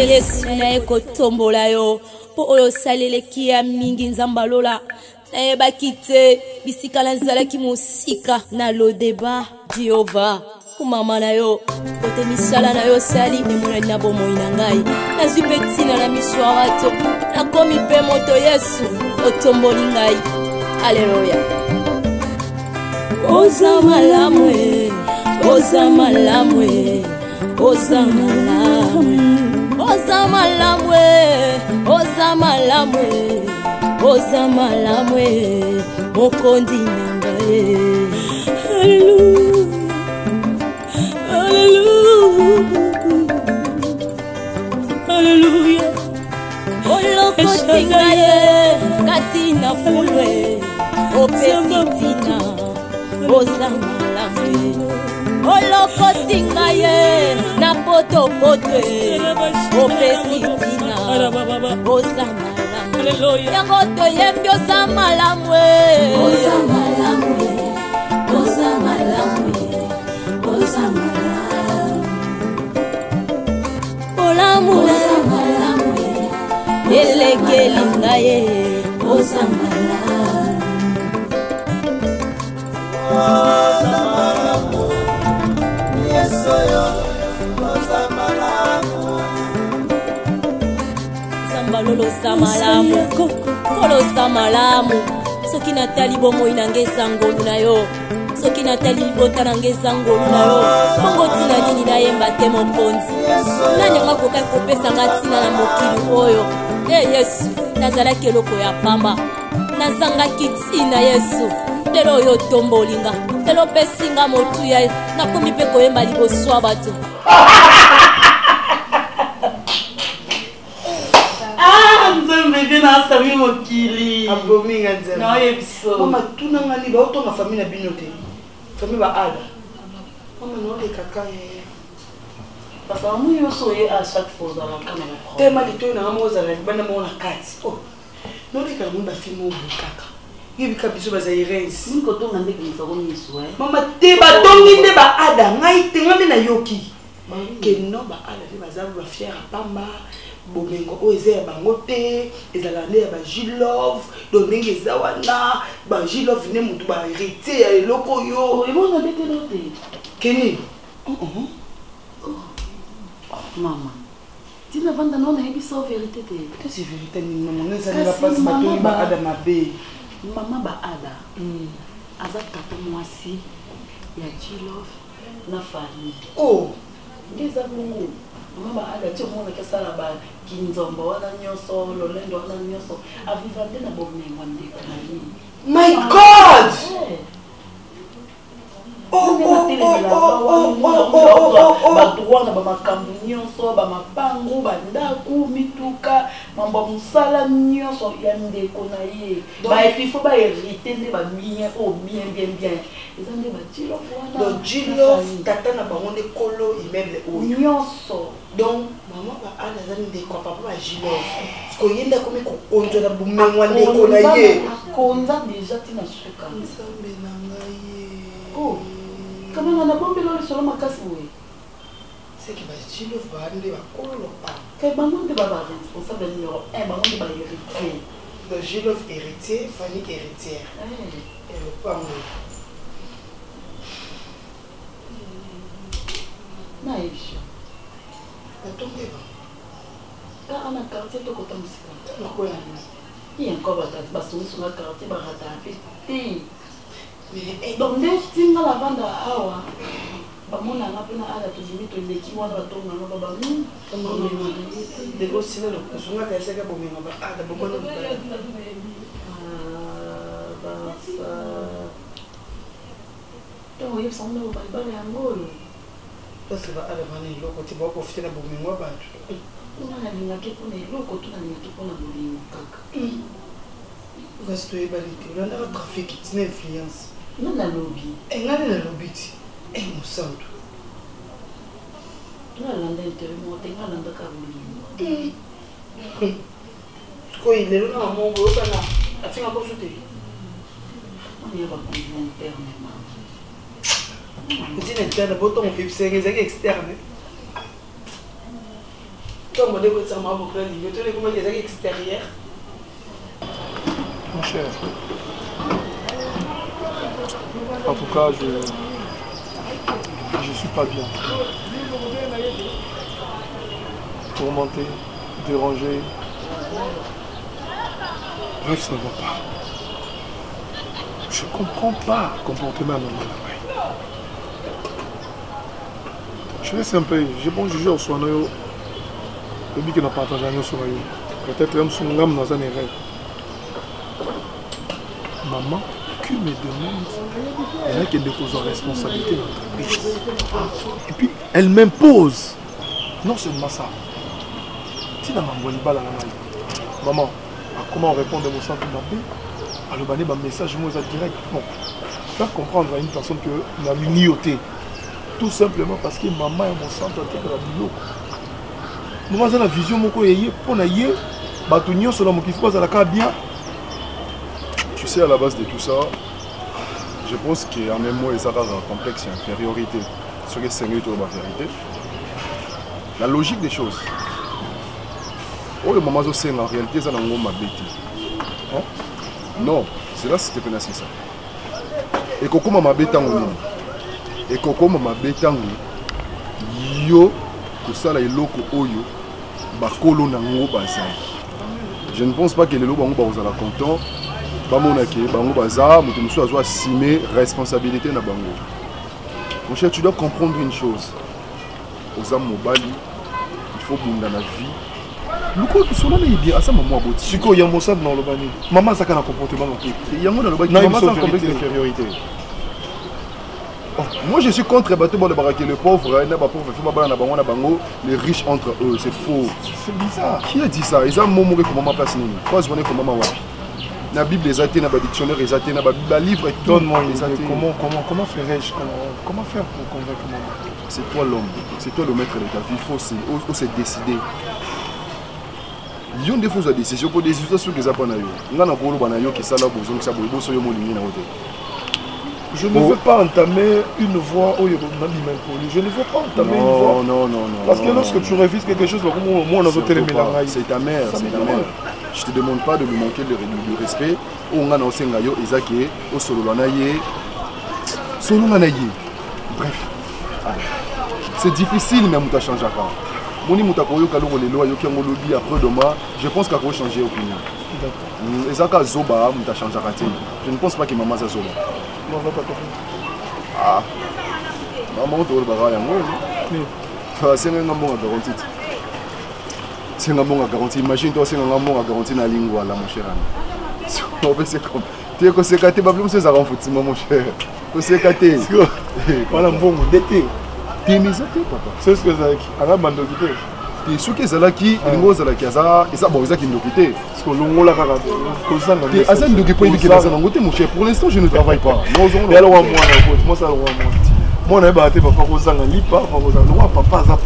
Yesu na ekotombola yo po oyo saleleki ya mingi nzambalola na yebaki te bisika nazalaki mosika na lodeba Jehova kumama na yo kote misala na yo sali emonani na bomoi na ngai nazwi mpe ntina na miso ya bato nakomi mpe moto Yesu otomboli ngai aleluya oza malamu oza malamu oza malamu oza malamu oza malamu oza malamu mokondi na ngai haleluya olokoti ngai kati na fulwe opesi tina oza malamu olokoti ngai na potopoto opesi tina oza malamu yango toyembi oza malamu oza malamu oza malamu oza malamu olamu oza malamu elekeli ngai oza malamu oza malamu yesoyo oza malamu sambalolo za malamu kolo za malamu soki natali bomoi na ngai ezangolu na yo soki natali libota na ngai ezangolu na yo bongo ntina nini nayemba te mokonzi nani yango akokaki kopesa nga ntina na mokili oyo Yesu nazalaki eloko ya pamba nazangaki ntina Yesu lelo oyo otombolinga lelo opesinga motuya nakomi mpe koyemba liboso ya bato nzembe na sami mokili abominga nzembe na yebiso mama tuna ngani ba otonga famille na bino te famille ba ala mama no le kaka parce que moi yo soye à chaque fois dans la camera te mali to na moza na bana mo na kati oh no le kaka mba fimo bukaka yebi kabiso ba zairens ni ko to ngande ki nzako miso mama te ba tongi nde ba ada ngai te ngande na yoki ke no ba ala te bazabu ba fier pamba bomengo o eza ya bango te ezala nde ya ba Gilove donenge eza wana ba Gilove ne mutu ba héritier ya eloko yo ebona bete lote keni mama tina vanda non na ebiso vérité te c'est vérité ni maman neza ni ba passe batongi ba ada mabe mama ba ada aza tata mwasi ya Gilove na famille oh ngeza bongo mama ba ada tio mona kesala ba kinzombo wana nyoso lolendo wana nyoso aviva nde na bomengo ndeko na ye my god badroit na bamakambo nyonso bamapango bandaku mituka mambo mosala nyonso ya ndeko na ye baepi fo baherite nde babien o bien eza nde baGilove wana donc Gilove tata na bango nde kolo immeuble oyo nyonso donc mama ba ala za ndeko papa ba Gilove koyenda komi kokonzo na bumengo ndeko na ye konza déjà tina suka nzambe na ngai oh comment on a bombé le solo makasi oui c'est que ba Gilove ba nde ba kolo pa kay bango nde baba responsable numéro 1 bango nde ba héritier de Gilove héritier famille héritière et le pango na isho atombe ba ka ana quartier to kota musika na ko ya ni encore basongi sur la quartier ba rata petit mais donc nde tinga la vanda awa bamona nga pena ala tozimi toleki wana batonga nga baba de ko sina lo sunga ka seka bomenga ba ada bokono ba basa to yeb sanga ba ba ya ngolo parce que ba ada bani loko ti ba profiter na bomenga ba tu unalingaki mpona eloko tunalingaki mpona bolingo kaka kasi toyebalite olandaka trafic tina influence nga nalobi ngani nalobi ti mosantu tunalanda intere moko te nga landaka bolingo sikoyi lelo na mamongo oyokana afinga koso te wana ya bakonvo interne mama Petit interne, bon ton vip c'est externe. Toi, mon Dieu, ça m'a beaucoup dit. Tu es comment des extérieurs. Mon cher. En tout cas, je suis pas bien. Tourmenté, dérangé. Bref, ça ne va pas. Je ne comprends pas le comportement de maman. Je laisse un peu. J'ai bon jugé au soin. Le but qu'il n'a pas partagé avec nous. Peut-être même son âme dans un erreur. Maman, qui me demande, il y a qui dépose en responsabilité dans l'entreprise. Et puis, elle m'impose. Non seulement ça. Si la maman, comment on répond de mon centre d'appel? Alors, il y a un message direct. Bon, faire comprendre à une personne que la mignoté. Tout simplement parce que maman est mon centre d'appel. Maman, c'est la vision pour bien. Tu sais, à la base de tout ça, je pense qu'en un mot, ça a un complexe d'infériorité. Ce qui est sérieux de la vérité. La logique des choses. Oh, le moment où c'est en réalité, ça n'a pas de non, c'est là c'était pénal ça. Et quand on m'a bêté et quand on m'a bêté yo que ça là est loco oyo bakolo nango bazai. Je ne pense pas que les loco bango bazala content. Bamonake bango baza mutu musu azo assumer responsabilité na bango. Mon cher, tu dois comprendre une chose. Aux âmes mobali, il faut bunda la vie. Le coup de cela est bien à ça maman aboti. Si quoi y a mon sang dans le bani. Maman ça quand un comportement non. Il y a mon dans le bani. Maman ça complexe d'infériorité. Moi je suis contre bateau pour le baraquer le pauvre, na ba pauvre fait ba na bango na bango, les riches entre eux, c'est faux. C'est bizarre. Qui a dit ça? Ils ont momo que maman place nini. Quoi je connais comment maman wapi. Na Bible les athées na ba dictionnaire les athées na ba livre donne-moi les athées. Comment ferais-je comment faire pour convaincre maman? C'est toi l'homme, c'est toi le maître de ta vie, il faut se décider. Il y a des fausses décisions pour des situations que ça pas na yo. Ngana ko loba na yo que ça là besoin que ça boy boso yo molingi na wote. Je ne veux pas entamer une voie où il y a je ne veux pas entamer une voie. Non. Parce que lorsque tu révises quelque chose, moi on a voté les mélanges. C'est ta mère, c'est ta mère. Je ne te demande pas de lui manquer de respect. On a aussi un gaillot, Isaac, au Sololanaye. Bref. C'est difficile, mais on changer. Moni mutakoyo kaloro lelo ayoki ngo lobby après demain, je pense qu'il faut changer d'opinion. D'accord. Ezaka zoba muta changer raté. Je ne pense pas que maman ça zoba. Non, va pas compris. Ah. Maman to le bara yango. Oui. C'est un bon à garantie. C'est un bon à garantie. Imagine toi c'est un bon à garantie na lingua là mon cher ami. On peut c'est comme tu es que c'est caté pas plus c'est ça renfouti mon cher. Que c'est caté. Voilà bon d'été. Témisate papa. C'est ce que ça qui a mandokité. Et ce que ça qui ngo ça qui ça et ça bon ça qui ndokité. Parce que longo la kaka ko ça ngam. Et asa ndoki po ibiki ça ngote mon cher. Pour l'instant je ne travaille pas. Et alors moi moi ça moi moi na ba te papa ko ça ngam lipa ko ça no papa ça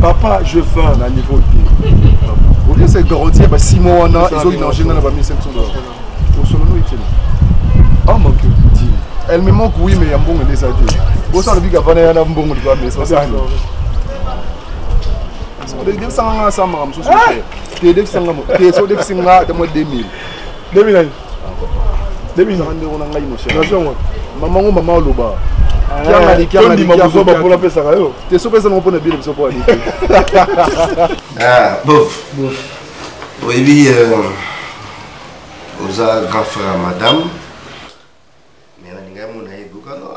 papa je fais à niveau de au lieu c'est garanti ba 6 mois na ils ont une engine na ba 1500 $. Pour solo no iteli. Ah mon Dieu. Elle me manque oui mais yambongo les a dit. Bon ça le big avant ya na mbongo de ba mais ça ça. On est ça ça maram so so. Te def sanga mo. Te so def singa de mo 2000. 2000. 2000 on a ngai mo cher. Nation maman maman loba. Kianga mabuzo ba pola pesa kayo. Te so pesa no pona bile so po ali. Ah, bof. Oui, aux grand frère madame. Mais on a mon aïe boucano.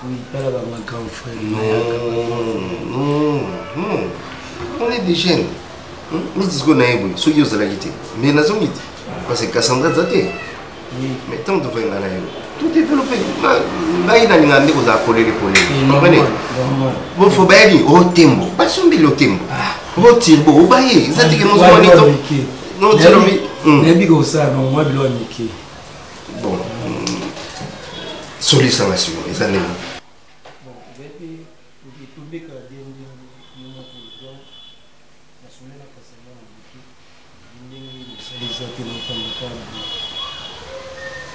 Oui, pas là-bas, mon grand frère. Non. On est des jeunes. Mais dis qu'on a eu, ceux qui ont la guité. Mais la zone, parce que Cassandra Zate. Mais tant de faire tout développé. Là, il y a des gens qui ont collé les polés. Vous faut bien dire, au tembo. Pas sur le tembo. Au tembo, au bailli. Ça dit que nous sommes en non, tu l'as vu. Mais bien ça, non, moi, je l'ai bon. Solution à suivre, ça n'est pas.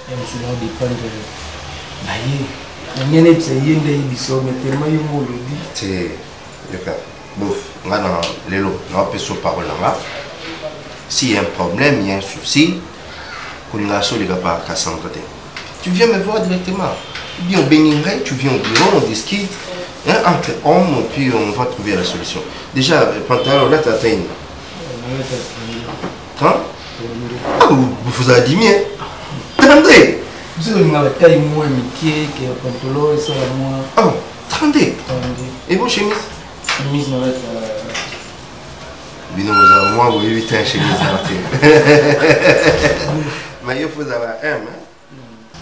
Et on se dépend de Baye. Il y a des gens qui sont tellement émoldés. C'est le cas. Bouf, on a les lots, on peut se parler là. S'il y a un problème, il y a un souci, qu'on a sur les gars par Cassandra. Tu viens me voir directement. Bien au Béningré, tu viens au bureau, on discute. Hein, entre hommes, puis on va trouver la solution. Déjà, pantalon là, tu as atteint. Hein? Ah, vous avez dit bien. Attendez. Vous avez une taille moins miquée, qui est un pantalon, et ça va moins. Oh, attendez. Et vos chemises? Chemise, on va être. Bino, vous avez moins, vous avez 8 ans chemise. Mais il faut avoir M.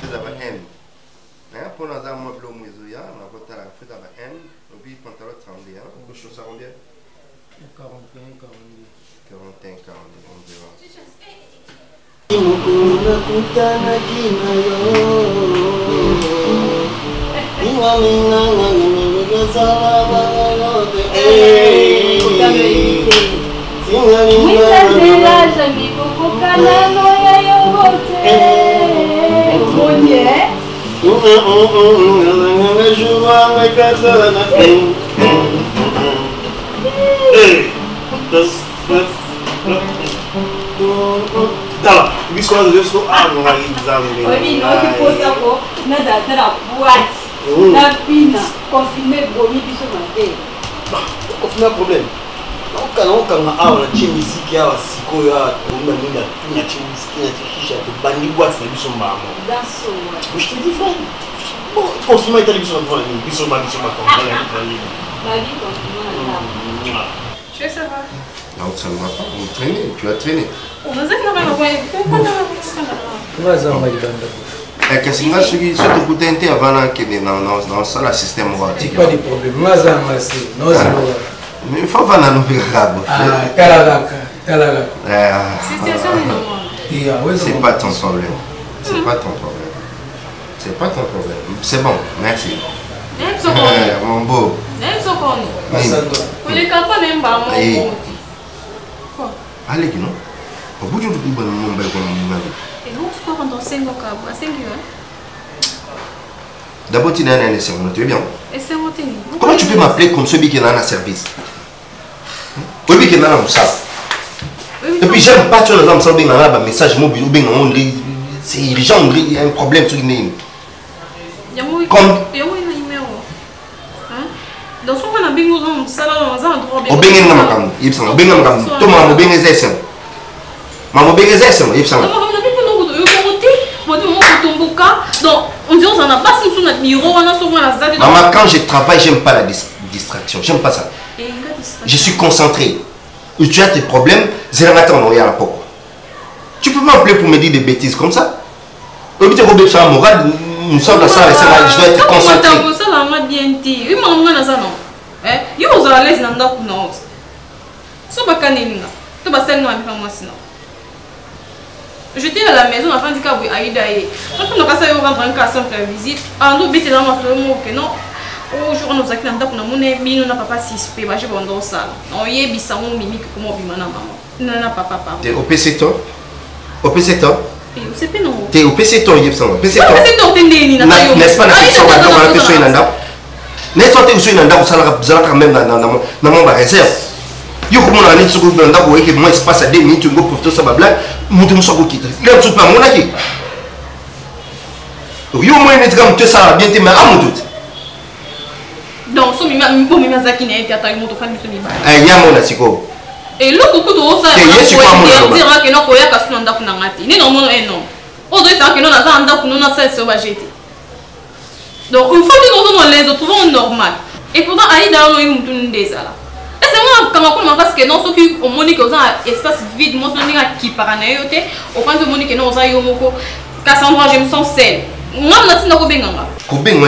Il faut avoir M. Pour nous avoir moins bleu, il faut avoir M. Et puis, pantalon 31. Vos choses sont bien? 41, 42. 41, 42, on verra. Tá, biscoito Deus com a não vai usar o meu. Oi, não que possa pôr na da boate. Na pina, confirmer boni biso mate. Confirmer problème. Não kana aula tinha musique ya siko ya uma minda tinha musique na tisha to bandi boate na biso mama. Danço. Je te dis frère. Bon, confirmer ta biso mama, biso mama comprendre. La vie confirmer là. Tu sais ça va? Non, ça ne va pas. On traîner, tu as traîné. On va dire que nous allons Qu'est-ce que c'est ce que vous avez avant que dans le système c'est pas de problème. Moi, ça m'a dit. Non, c'est pas. Mais il faut voir dans le grave. Ah, Kalagaka. Situation normale. C'est pas ton problème. C'est pas ton problème. C'est pas ton problème. C'est bon, merci. Mon beau. Allez, non? Au bout du tout, mon bel et nous, ce qu'on entend, c'est un câble. C'est un d'abord, tu n'as rien à faire, tu es bien. Et c'est mon tennis. Comment tu peux m'appeler comme celui qui est dans un service? Celui qui est dans un service. Et puis, j'aime pas, tu as un message mobile ou bien c'est urgent, il y a un problème sur l'email. Comme. Dans son cas, on a bien besoin de ça, on a un droit bien. On bien besoin de ça, on bien besoin de ça. Toi, maman, bien besoin de ça. Maman, bien besoin de ça, il faut ça. Donc, on dit on n'a pas sur notre bureau, on a souvent la zade. Maman, quand je travaille, j'aime pas la distraction, j'aime pas ça. Je suis concentré. Tu as tes problèmes, c'est la on y a la pourquoi. Tu peux m'appeler pour me dire des bêtises comme ça? Au lieu de rebeller sur la morale, nous sommes dans ça, je dois être concentré. J'étais à la maison, on a fait un Aïda. Quand on a fait un casson pour la visite, on a dit non, aujourd'hui nous avons n'a pas participé, je vais dans ça. On y est bissamon mimique comme on maman. Non, papa. T'es au PC toi? Au PC toi? T'es au PC toi, il y a ça. PC toi? N'est-ce pas la question dans la question inanda? N'est-ce pas que tu es dans ça même dans mon réserve? Yo comme on a dit sur le banda pour que moi espace à 2 minutes tu go pour tout ça babla mutum so go quitter là tu pas mon aki yo moi net comme tout ça bien te mais amutout donc so mi zaki na été attendu moto fan mi ba ya mon asiko et le coucou to ça dire que non koya kasu nda kuna ngati ni non non non o doit ça que non na za nda kuna na ça va jeter donc une fois que nous les trouvons normal et pourtant Aïda on est mutum ndezala. C'est moi quand on parce que non ceux qui ont monique aux espace vide moi ce n'est qui paranayote au point de monique non ça yomoko Cassandra je me sens seule moi na tinda ko benganga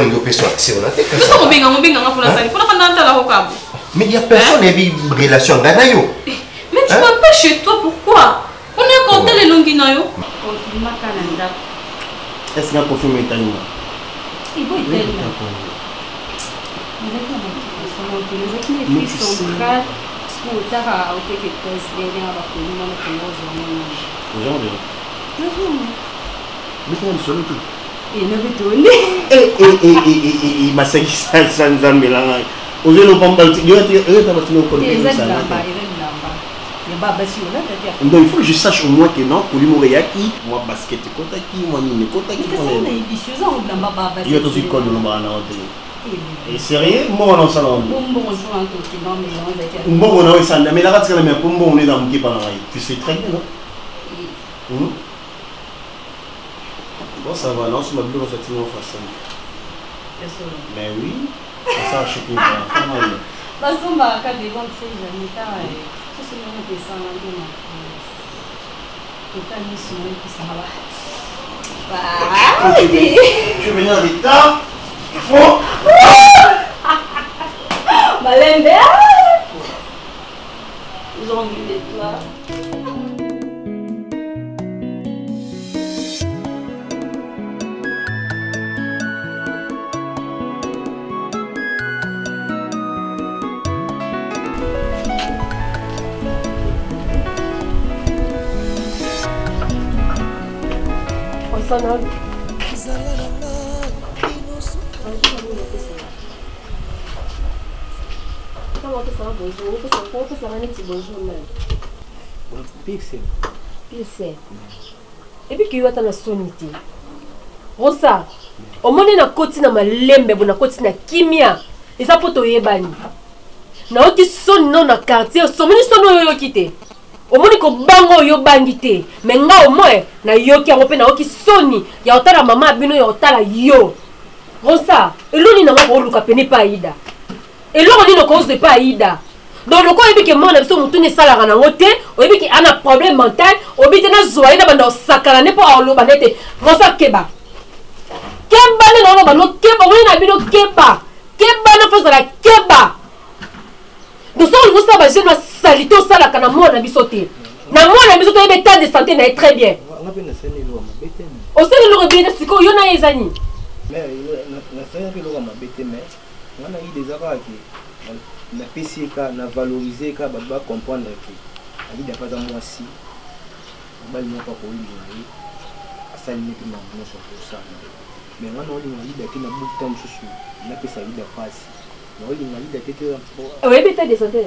ngo peso accès on a fait ça ko benganga pour la salle pour la pendant la hokabu mais il y a personne qui relation nganayo mais tu vas pas chez toi pourquoi on est compté les longinayo confirma calenda est-ce qu'on confirme italien il faut italien les filles sont prêtes pour faire au président de la commune. Mettons le solo tout. Et ne veut tourner. Et ma sœur ça nous a mélangé. Aux yeux non pas il y a donc il faut que je sache au moins que non, pour l'Imoréaki, moi basket kotaki, moi mine kotaki. Il y a tous les codes de et sérieux, moi on s'en rend. Bon, on a ça, mais la race mais pour on est dans le par tu sais très bien, non? Bon, ça va, non, c'est ma bulle, on s'est tiré en face. Mais oui, ça, je suis pas. Basomba ka devant ces amis ta tout ce monde est sans la donne. Tout à mission qui ça va. Je vais venir en retard. Il faut. Malende. Ils ont envie de toi. Et puis qu'il y a dans la sonité. Rosa, au moment où on a côté na malembe, on a côté na kimia, et ça peut te yebani. Na oki son non na quartier, son moni son yo kité. Au moment où bango yo bangité, mais nga au moins na yo ki arope na oki soni, ya otala mama abino ya otala yo. Rosa, eloni na ngako luka pene pa ida. Eloni no cause pas ida. Donc le coup que moi n'abso mutu ne sala kana ngote, oyebi ki ana problème mental, oyebi tena zoa ida banda sakala ne po alo banete. Rosa keba. Keba ne no bano keba, ngoni na bino keba. Keba na fosa la keba. Donc ça on voit ça na salito sala kana moi na bisote. Na moi na bisote ebe état de santé na très bien. O sele lo bien siko yo na ezani. Mais na sala ke lo ma bete mais on a eu des erreurs qui na PCK na valoriser ka ba comprendre que ali da pas moi si ba ni pas pour lui ça ni que non sur ça mais on a eu da qui na beaucoup temps sur na que ça lui da passe on a eu da qui oui beta de santé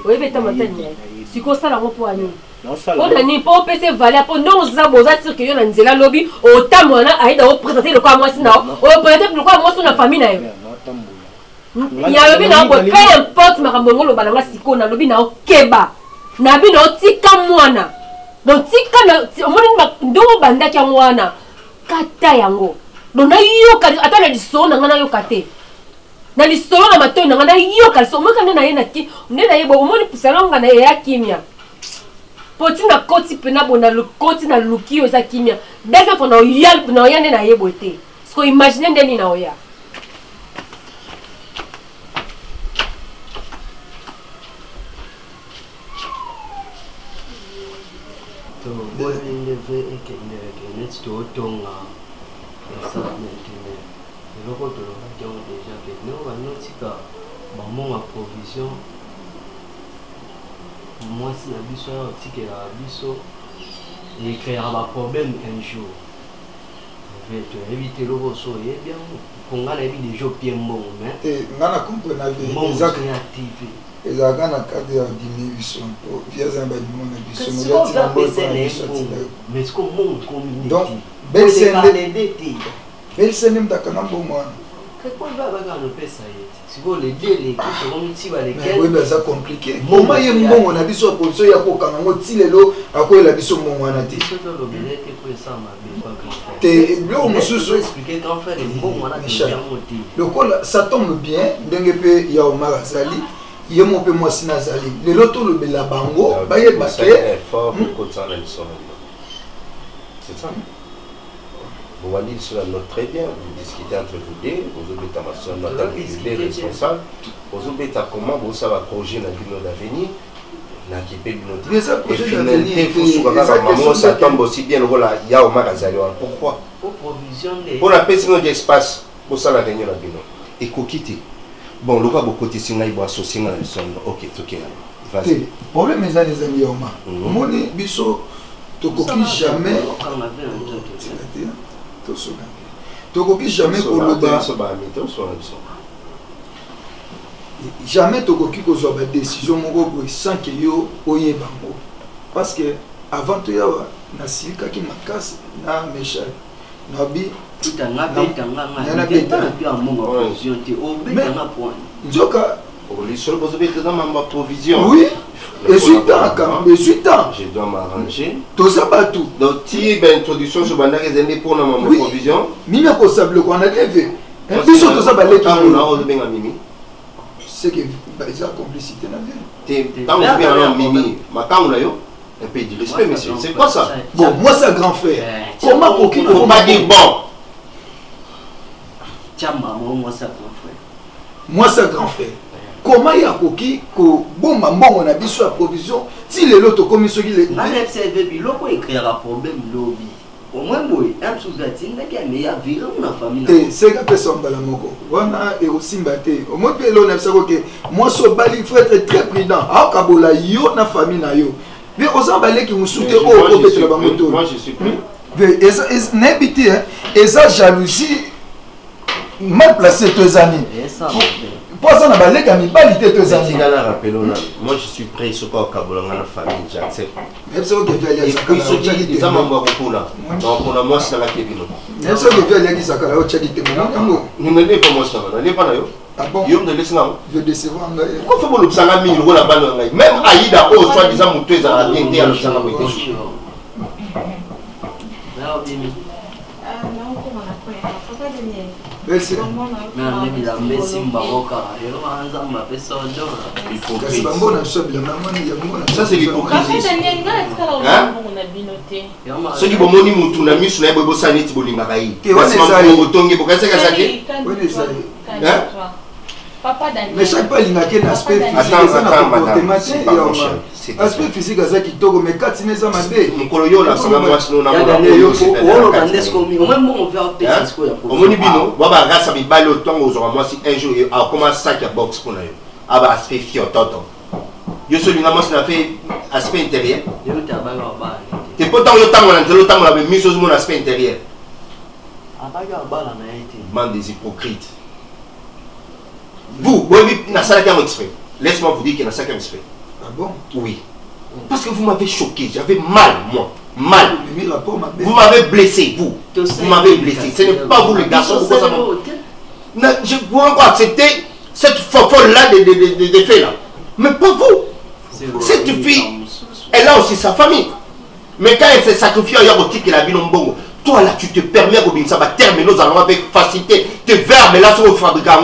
oui beta matani siko sala mo pour ani non ça on a ni pas PC valeur pour non za boza dire que yo na nzela lobby au tamona aida o présenter le quoi moi si na o présenter le quoi moi sur na famille na yo ya lobi na ko peu importe makambo ngolo bananga siko na lobi na okeba na bi na otika mwana donc tika na omoni ndongo banda kya mwana kata yango donc na yoka ata na liso na ngana yoka te na liso na mato na ngana yoka so moka na ye na ki nde na ye bo omoni pusalanga na ya kimia poti na koti pena bona le koti na lukio za kimia desa fona oyal na oyande na ye bote sko imagine ndeni na oya. Provision moi si la biso tika la biso et créera un problème un jour en fait éviter le rosso et bien qu'on a la vie des jours bien bon mais et ngana comprendre les activités et la gana cadre de diminution pour via un bâtiment de biso mais ce qu'on monte comme donc belle scène m'takana bon moi que quoi va le pesa si vous les délais que on uti ba les oui mais ça compliqué comment y mbongo on a biso position ya ko kanga ngoti lelo akoyela biso mbongo wana te so to lo belete pour ça ma be te lo mususu expliquer quand faire mbongo wana te ya moti le col ça tombe bien ndenge pe ya Omar Azali ye mo pe moi sinazali lelo to lo bela bango ba ye ba ke fort pour ça la leçon c'est ça. Vous allez sur la note très bien, vous discutez entre vous deux, vous avez ta maçon, les responsables, vous avez ta comment vous savez projet dans le d'avenir, dans qui peut nous dire. Et finalité, il faut soutenir maman, ça tombe aussi bien le rôle à Yao Marazali. Pourquoi? Pour provisionner. Pour la personne d'espace, pour ça la réunion là dedans. Et coquité. Bon, le gars beaucoup de signes là, il va associer dans le son. Ok, ok. Le problème est les amis Yoma. Moni biso tokoki jamais tokoki jamais koloba jamais tokoki kozwa ba décision moko boye sans que yo oyeba ngo parce que avant to yawa nasilikaki makasi na Méchal nabi nzoka oui et suite je dois m'arranger tout ça tout donc ti ben introduction sur banda rezende pour na ma provision mimi ko sable ko na levé biso tout ça balé quand on a osé benga mimi c'est que ils ont complicité na vie tant on bien mimi makamula yo un peu de respect monsieur c'est quoi ça bon moi c'est grand frère comment pour qui faut pas dire bon tiens moi c'est grand frère moi c'est grand frère comment il y a koki ko bomba mbongo na biso ya provision si les loto comme ceux qui les na FCV biloko écrire un problème lobby au moins boy un sous-gatine na kia meilleur vivre na famille te c'est que personne bala moko wana et aussi mbaté au moins pelo na sako que moi so bali il faut être très prudent a kabola yo na famille na yo mais aux embalés qui vous soutient au côté de la moto moi je suis prêt et n'habité et ça jalousie mal placé tes amis pour ça na balé ka mibali te tes amis moi je suis prêt ce quoi kabola na famille j'accepte même ça que tu as et puis ce qui des amants beaucoup là donc on a moi c'est la kebino même ça que tu as dit ça kala o tchaki te mo nous ne pas moi ça na les pas na yo ah bon yo me laisse là je décevoir ngai quoi faut le psanga mingi ko la bana ngai même Aïda o soit disant mutu ezala bien te à le psanga ko te merci ça c'est l'hypocrisie ceux qui bomoni mutu na misu na bobo saniti bolingaka yi botongi bokaseka saki Papa Daniel. Mais chaque fois il n'a qu'un aspect physique aspect physique à ça qui tourne mais quand il n'est pas mal mukolo yo la sama mwasi no na omoni bino baba rasa bibali otongo ozwa mwasi un jour a commencé ça qui boxe pour na yo aba aspect fiototo yo solinga mwasi na fait aspect intérieur te potango yo tango na nzelo tango na be miso mon aspect intérieur bande des hypocrites. Vous, laisse-moi vous dire qu'il y a un exprès. Ah bon? Oui. Parce que vous m'avez choqué, j'avais mal, moi. Mal. Vous m'avez blessé, vous. Vous m'avez blessé. Ce n'est pas vous, les garçons. Je peux encore accepter cette folle-là des faits là. Mais pas vous. Cette fille, elle a aussi sa famille. Mais quand elle s'est sacrifiée à Yabotik et la vie Bongo, toi là, tu te permets de terminer nos allons avec facilité. Tes verbes là sur le fabricant.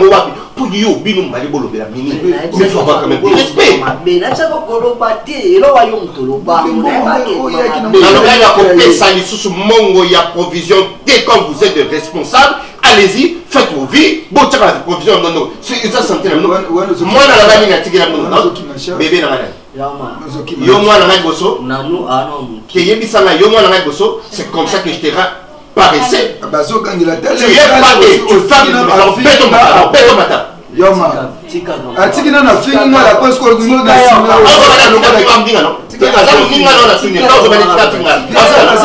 Pour yo bino mali bolo bela mini mais faut avoir quand même du respect mais na ça ko lo bati elo wa yo mtolo ba mo na ba ke na lo ya ko pesa ni susu mongo ya provision dès quand vous êtes responsable allez-y faites vos vies bon tchaka la provision non non c'est ça santé non moi na la bani na tigela mon bébé na ngana yo moi na ngana boso nanu ano ke yebisa na yo moi na ngana boso c'est comme ça que je te rends paresseux. Tu es pas tu fais alors paie ton matin. Yoma. Atiki na fingi moi la cause ko ngumo na sima. C'est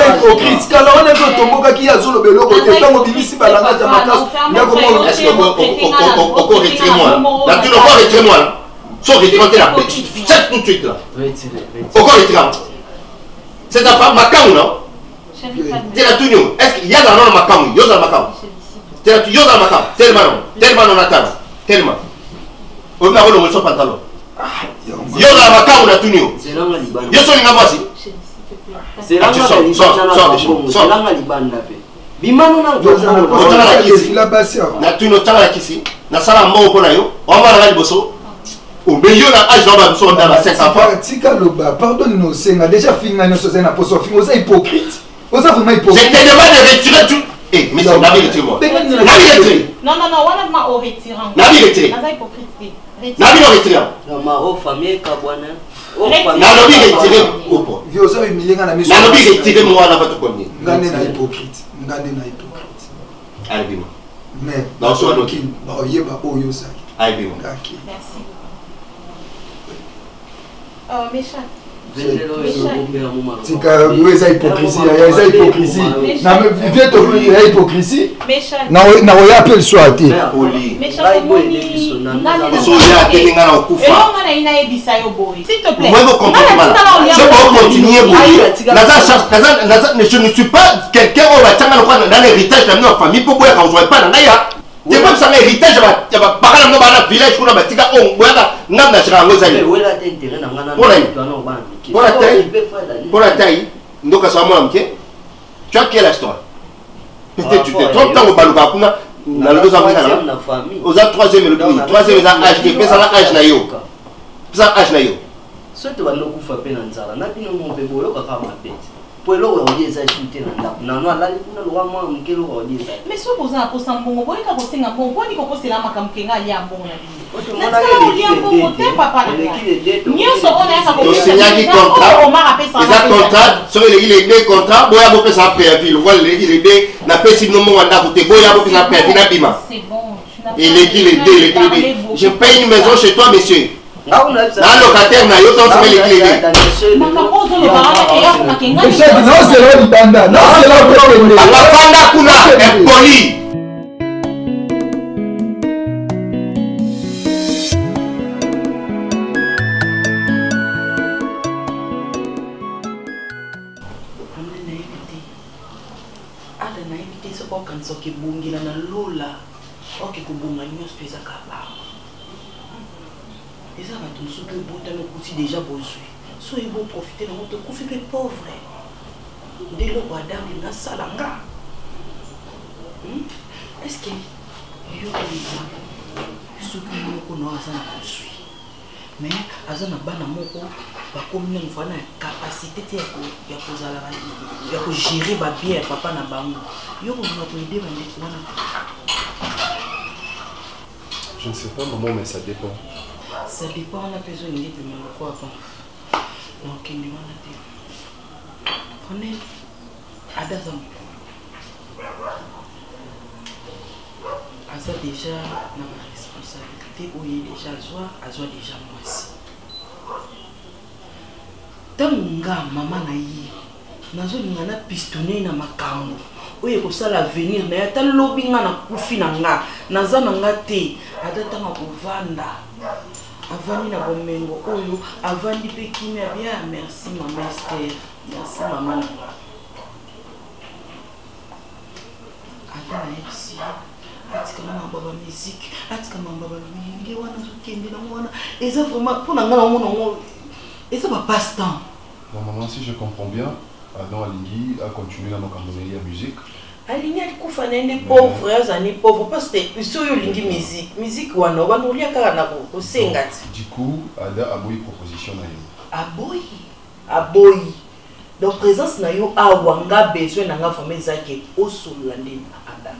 hypocrite. Quand on est dans tomboka qui a zolo beloko te tango bimisi balanga ya makas. Ndako mo est-ce que encore retirez-moi. La tu encore retirez-moi. Sans retirer la paix. C'est tout de suite là. Encore retirer. C'est ta femme Macao non? Tela tunyo est-ce qu'il y a dans le Macao yo dans Macao tela yo dans Macao tellement on attend tellement on a le so pantalon yo dans Macao na tunyo yo so linga basi c'est là nga libanda pe bimano na na tunyo tala kisi na sala mbo ko na yo on va la liboso au milieu de l'âge d'homme, nous sommes dans la 5 enfants. Pardonne-nous, c'est déjà fini, nous sommes hypocrite. Je te demande de retirer tout. Eh, mais c'est Nabi retire-moi. Nabi retire. Non, on a ma au retirant. Nabi retire. Nabi le retire. Non, ma au famille, Kabouane. Nabi retire. Nabi retire, moi, on a tout connu. Ngane na hypocrite. Allez, dis-moi. Mais, dans ce moment, Merci. Méchant. tika eza hypocrisie eza hypocrisie na vie to ya hypocrisie na oya appel soit te soya kelinga na okufa elonga na ina ebisa yo boy s'il te plaît moi vous comprenez mal je peux continuer je ne suis pas quelqu'un au batanga dans l'héritage de notre famille pour boya quand pas na ya c'est pas ça l'héritage ya ba bakala no bana village kuna batika on boya ngam na chirango zali wela intérêt na ngana pour la taille ndoka sa moi mke tu as quelle histoire peut-être tu te trompes tant au baluka kuna na lodo za ngana aux a troisième le troisième za âge de pesa la âge na yo pesa âge na yo soit tu vas no kufa pe na nzala na bino mo pe boyo ka kama pete pour le roi des ajoutés na no ala kuna lo wa moi mke lo roi des mais so boza ko sambongo boy ka ko senga bon poni ko sela makamkenga ali ambongo na bino soki eleki lede contrat boya bopesa préavis lokola eleki lede napesi bino mongo ndako te boya bopesa préavis nabima eleki lede je paye une maison chez toi monsieur na locataire na yo tonso eleki lede akafanda kuna impoli. soki bungila na lola oke kubunga nyonso mpe ezaka bao eza bato mosusu mpe botami okuti déjà bozwi so ebo profite nango tokufi mpe pauvre nde eloko adambi nasala nga estce yo soki moko no aza na kozwi mais aza na bana moko bakomi nango fana na capacité te ya kozala ya kogérer babien ya papa na bango yo kozala koede bandeko wana. Je ne sais pas maman, mais ça dépend. Ça dépend, on a besoin de quoi avant. Donc il y a des prenez Adazam. Asa déjà na responsabilité où il est déjà azwa déjà moi aussi. Tanga maman na yi nazo ngana pistonner na makambo oye ko sala avenir na ta lobi nga na kufi na nga naza na nga te adata nga kovanda avani na bomengo oyo avandi pe kimia bien. Merci maman Esther, merci maman. Ada merci atika na baba musique atika na baba mingi wana zokende na wana eza vraiment pour na nga na mona et ça va passe-temps. Non maman, si je comprends bien, Adam Alingi a continué dans ma campagne à musique. Alingi a kufa nende pauvre azani pauvre parce que so yo lingi musique wana wana ulia kaka na ko sengati. Du coup, Ada a boyi proposition na yo. Aboyi. Donc présence na yo awanga besoin na nga famille zake o solo ndeni Ada.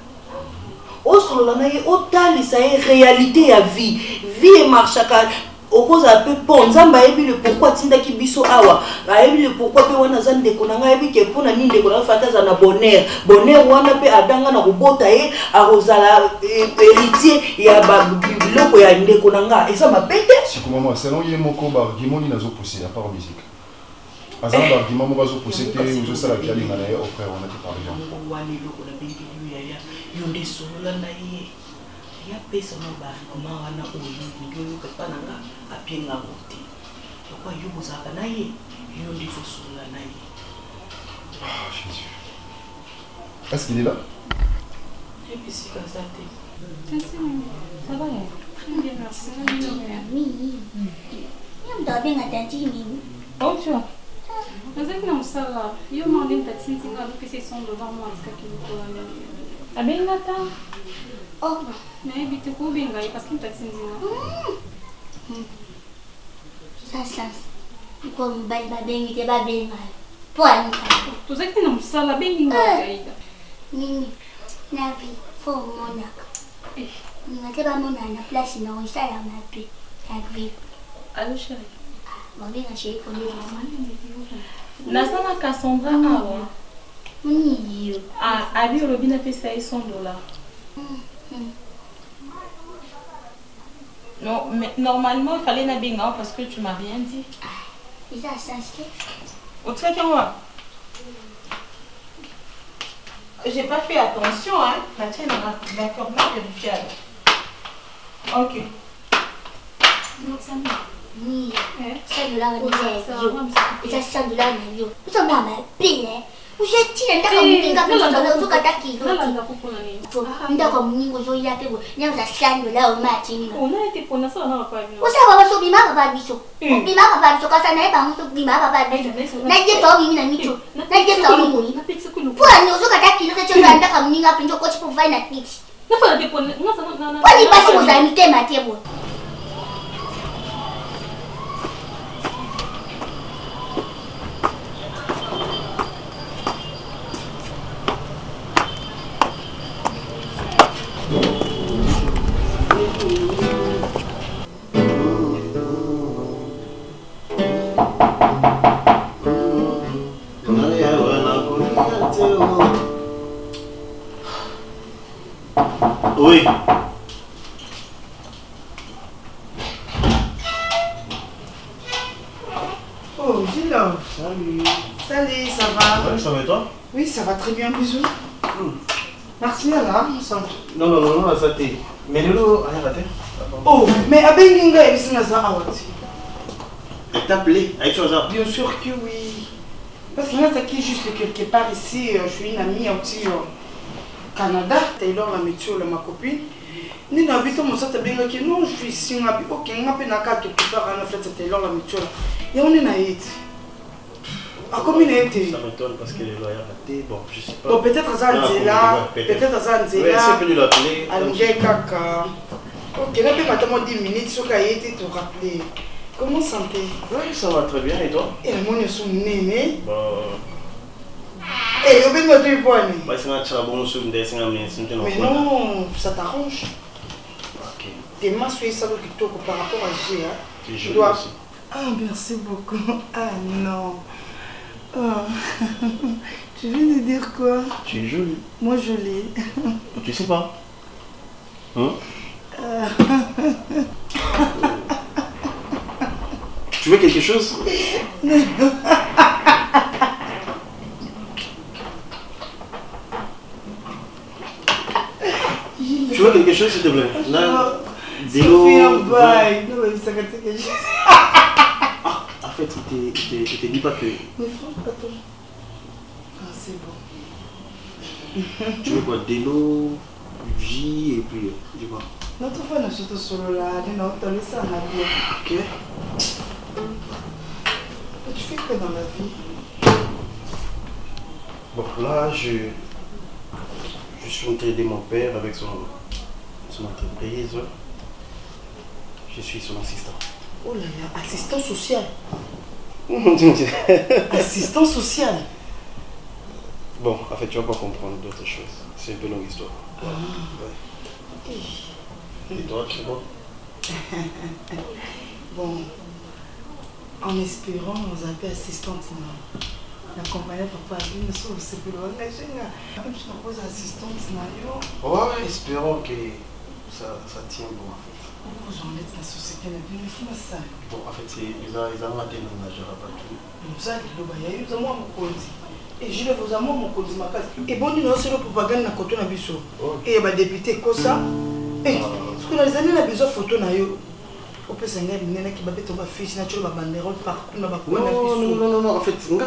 O solo na ye o tali sa réalité ya vie et marchaka. Au cause un peu bon, Zamba ebi le pourquoi tindaki biso awa, ebi le pourquoi pe wana zande konanga ebi ke pona ninde kona fataza na bonheur wana pe adanga na kubota a rozala héritier ya ba biloko ya nde konanga et ça m'appelle. Si comme maman, selon yemoko ba argument ni nazo pousser à part musique. Azan ba argument mo bazo pousser te uzo sala kiali na ye au frère on a te parler. Wani loko na bingi ya yonde solo na ye. Ya pesa no ba koma wana oyo yo pepa nanga apienga wote kwa yo bozaka na ye yo ndi fosula na ye. Ah Jésus. Est-ce qu'il est là? Et puis c'est comme ça te. Ça va? Très bien, merci. Oui. Yam doit bien attendre ni. Oh tu vois. Mas é que não sala. Eu mandei para ti singa do que vocês são do vamos até que no colônia. Tá bem gata. Oh, mais vite ko benga parce que tá sinzinga. Ça. Como vai bem te vai bem. Pode. Tu sei que não sala bem ninga ainda. Nini. Na vi fo monaka. Ninga ba mona na place na o sala na pe. Ta vi. Allô chérie. Bon bien chérie pour les mamans. Na sana Cassandra awa. Nini. Ali Robina fait $100. Non, mais normalement, il fallait n'abinga parce que tu m'as rien dit. Ils ont sensé. Au trait moi. J'ai pas fait attention, hein. La tienne, d'accord, là, vérifier alors. Ok. Oui, $100 ni ça $100 ni yo. Usa mama pile. Usheti ndaka mninga pile kutoka taki. Ndaka mningo zo yake bo. Nyaza $100 umati. Unaite pona sana na kwa hiyo. Usa baba so bima baba biso. Bima baba biso kasa na eba mtu bima baba biso. Na je to mimi na micho. Na je to mimi. Kwa ni uzo kataki lo kecho ndaka mninga pinjo coach provide na pitch. Nafanya tipo ngasa na. Kwa ni basi mozamite matebo. Oui. Oh, Gilles. Salut. Salut, ça va? Ouais, ça va et toi? Oui, ça va très bien, bisous. Merci, là, on sent. Non, ça t'est. Mais Lolo, rien raté. Oh, mais Abenginga, il s'en a ça à Elle t'a appelé avec toi, bien sûr que oui. Parce que là, c'est qui juste quelque part ici, je suis une amie aussi au Canada. Taylor, la météo, ma copine. Ni na vito mon sata benga que non, je suis ici, on a dit, ok, on a fait un cas quelque part, on a fait Taylor, la météo. Et on est naïf. Ah, comme il a été. Ça m'étonne parce que les loyers ratés, bon, je sais pas. Bon, peut-être à Zanzela, peut-être à Zanzela. Ouais, c'est venu l'appeler. Alger Kaka. Ok, là, peut-être maintenant 10 minutes, ce qui a été te rappeler. Comment santé? Oui, ça va très bien, et toi? Et le monde sont nénés. Bon. Et le monde est bon. Bah, c'est un charbon sur une mais non, ça t'arrange. Ok. Tes mains sont ça par rapport à G. Tu es jolie aussi. Ah, merci beaucoup. Ah non. Oh. Tu viens de dire quoi? Tu es jolie. Moi, jolie. Tu sais pas? Hein? Tu veux quelque chose? Tu veux quelque chose, s'il te plaît? Là, Délo. Non, ça quelque chose. En fait, il te dit pas que. Mais franchement, pas toi. Ah, c'est bon. Tu veux quoi? Délo, J et puis. Dis quoi? Notre fois, on a surtout solo là. On a laissé ça en avion. Ok. Tu fais quoi dans la vie? Bon, là, je suis en train d'aider mon père avec son entreprise. Je suis son assistant. Oh là là, assistant social. Assistant social. Bon, en fait, tu vas pas comprendre d'autres choses. C'est une peu longue histoire. Ouais. Et toi, tu sais bon? Bon, en espérant, on a fait assistante. La compagnie papa a dit, mais c'est plus loin. Même si on pose assistante, ouais, espérons que ça tient bon en fait. Vous en êtes la société, mais il faut ça. Bon, en fait, ils ont raté le ménageur à partout. Nous allons, nous avons mon compte. Et je vais vous amener mon compte de ma case. Et bon, nous avons une propagande dans le côté de Bisso. Et il y a des députés comme ça. Et ce que nous avons besoin de photos. On peut s'engager qui va être ma fille, naturel, ma banderole partout. Non, en fait, nous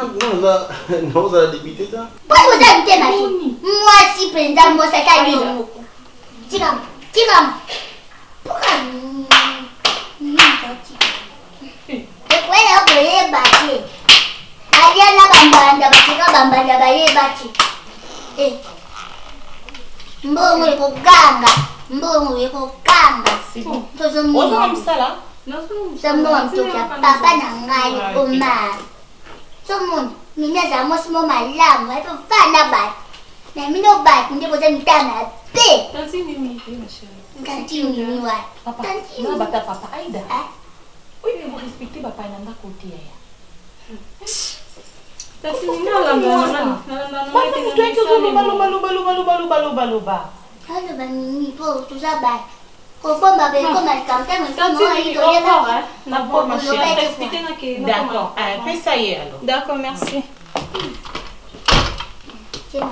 allons débuter ça. Pourquoi vous avez ma fille? Moi, si, pendant moi, ça caille. Tigam. Pourquoi? Pourquoi vous avez battu? Allez là, bambanda, batika bambanda, baye bati. Mbongo iko ganga. Mbongo iko ganga. Tozo mbongo. Oza msala? Mbongo mtoka papa na ngai omar. Somo mina za mosimo malamu, hapo fana bat. Na mino bat ndipo za mtana pe. Tanti mimi mashara. Tanti mimi wa. Papa. Na bata papa Aida. Oui, mais vous respectez papa na ndakoti ya. Tanti mimi na mama. Papa mtu yake loba. Halo ba mimi po tuza bat. D'accord, fais ça y est alors. D'accord, merci. Si on a